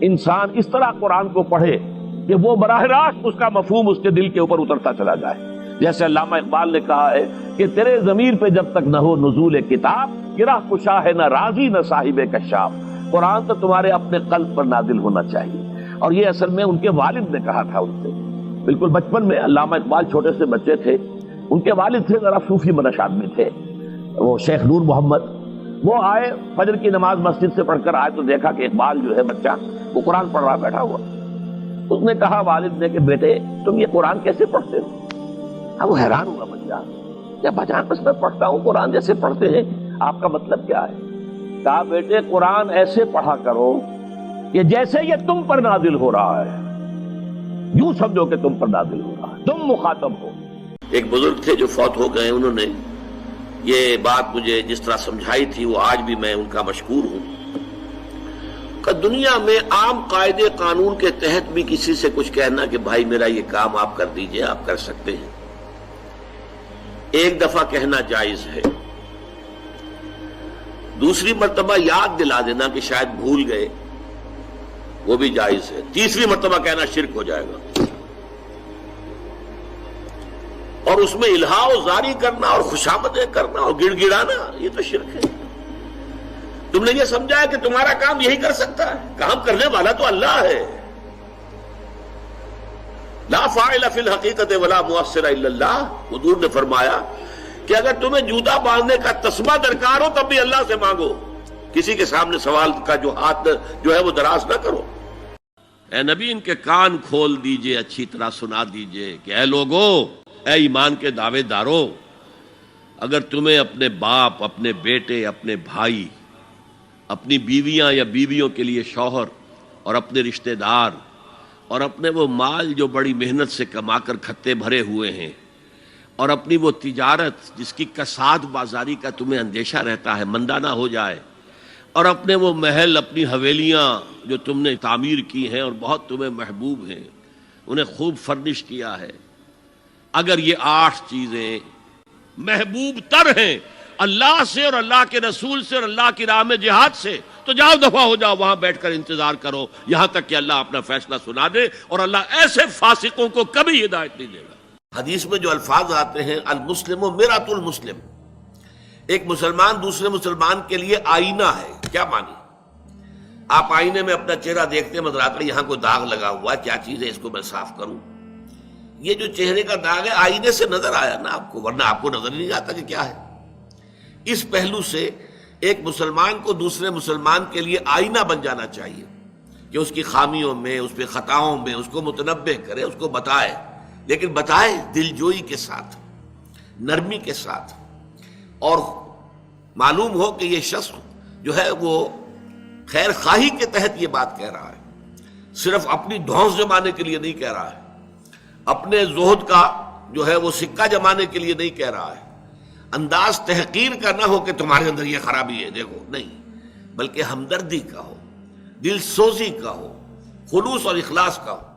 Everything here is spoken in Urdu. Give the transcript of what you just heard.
انسان اس طرح قرآن کو پڑھے کہ وہ براہ راست اس کا مفہوم اس کے دل کے اوپر اترتا چلا جائے. جیسے علامہ اقبال نے کہا ہے کہ تیرے ضمیر پہ جب تک نہ ہو نزول کتاب، گرہ کشا ہے نہ راضی نہ صاحب کشاف. قرآن تو تمہارے اپنے قلب پر نازل ہونا چاہیے. اور یہ اصل میں ان کے والد نے کہا تھا ان سے، بالکل بچپن میں. علامہ اقبال چھوٹے سے بچے تھے، ان کے والد تھے ذرا صوفی منش آدمی تھے، وہ شیخ نور محمد. وہ آئے فجر کی نماز مسجد سے پڑھ کر آئے تو دیکھا کہ اقبال جو ہے بچہ وہ قرآن پڑھ رہا بیٹھا ہوا. اس نے کہا والد نے کہ بیٹے تم یہ قرآن کیسے پڑھتے ہو؟ اب وہ حیران ہوا بچہ، کیا بجان بس میں پڑھتا ہوں قرآن جیسے پڑھتے ہیں، آپ کا مطلب کیا ہے؟ کہا بیٹے قرآن ایسے پڑھا کرو کہ جیسے یہ تم پر نازل ہو رہا ہے، یوں سمجھو کہ تم پر نازل ہو رہا ہے، تم مخاطب ہو. ایک بزرگ تھے جو فوت ہو گئے، انہوں نے یہ بات مجھے جس طرح سمجھائی تھی وہ آج بھی میں ان کا مشکور ہوں کہ دنیا میں عام قاعدے قانون کے تحت بھی کسی سے کچھ کہنا کہ بھائی میرا یہ کام آپ کر دیجئے، آپ کر سکتے ہیں، ایک دفعہ کہنا جائز ہے. دوسری مرتبہ یاد دلا دینا کہ شاید بھول گئے، وہ بھی جائز ہے. تیسری مرتبہ کہنا شرک ہو جائے گا. اور اس میں الہا و زاری کرنا اور خوشامدیں کرنا اور گڑ گڑانا، یہ تو شرک ہے. تم نے یہ سمجھا ہے کہ تمہارا کام یہی کر سکتا ہے، کام کرنے والا تو اللہ ہے. لا فاعل فی الحقیقت ولا مؤثر الا اللہ. حضور نے فرمایا کہ اگر تمہیں جوتا باندھنے کا تسمہ درکار ہو تب بھی اللہ سے مانگو، کسی کے سامنے سوال کا جو ہاتھ جو ہے وہ دراز نہ کرو. اے نبی ان کے کان کھول دیجئے، اچھی طرح سنا دیجئے کہ اے لوگو، اے ایمان کے دعوے دارو، اگر تمہیں اپنے باپ، اپنے بیٹے، اپنے بھائی، اپنی بیویاں یا بیویوں کے لیے شوہر اور اپنے رشتہ دار اور اپنے وہ مال جو بڑی محنت سے کما کر کھتے بھرے ہوئے ہیں اور اپنی وہ تجارت جس کی کساد بازاری کا تمہیں اندیشہ رہتا ہے مندہ نہ ہو جائے، اور اپنے وہ محل، اپنی حویلیاں جو تم نے تعمیر کی ہیں اور بہت تمہیں محبوب ہیں، انہیں خوب فرنش کیا ہے، اگر یہ 8 چیزیں محبوب تر ہیں اللہ سے اور اللہ کے رسول سے اور اللہ کی راہ میں جہاد سے، تو جاؤ دفعہ ہو جاؤ، وہاں بیٹھ کر انتظار کرو یہاں تک کہ اللہ اپنا فیصلہ سنا دے. اور اللہ ایسے فاسقوں کو کبھی ہدایت نہیں دے گا. حدیث میں جو الفاظ آتے ہیں المسلم مرآۃ المسلم، ایک مسلمان دوسرے مسلمان کے لیے آئینہ ہے. کیا معنی؟ آپ آئینے میں اپنا چہرہ دیکھتے ہیں، نظر آتا ہے یہاں کوئی داغ لگا ہوا ہے، کیا چیز ہے، اس کو میں صاف کروں. یہ جو چہرے کا داغ ہے آئینے سے نظر آیا نا آپ کو، ورنہ آپ کو نظر نہیں آتا کہ کیا ہے. اس پہلو سے ایک مسلمان کو دوسرے مسلمان کے لیے آئینہ بن جانا چاہیے کہ اس کی خامیوں میں، اس پہ خطاؤں میں اس کو متنبہ کرے، اس کو بتائے، لیکن بتائے دل جوئی کے ساتھ، نرمی کے ساتھ، اور معلوم ہو کہ یہ شخص جو ہے وہ خیر خواہی کے تحت یہ بات کہہ رہا ہے، صرف اپنی دھونس جمانے کے لیے نہیں کہہ رہا ہے، اپنے زہد کا جو ہے وہ سکہ جمانے کے لیے نہیں کہہ رہا ہے، انداز تحقیر کا نہ ہو کہ تمہارے اندر یہ خرابی ہے دیکھو، نہیں، بلکہ ہمدردی کا ہو، دل سوزی کا ہو، خلوص اور اخلاص کا ہو.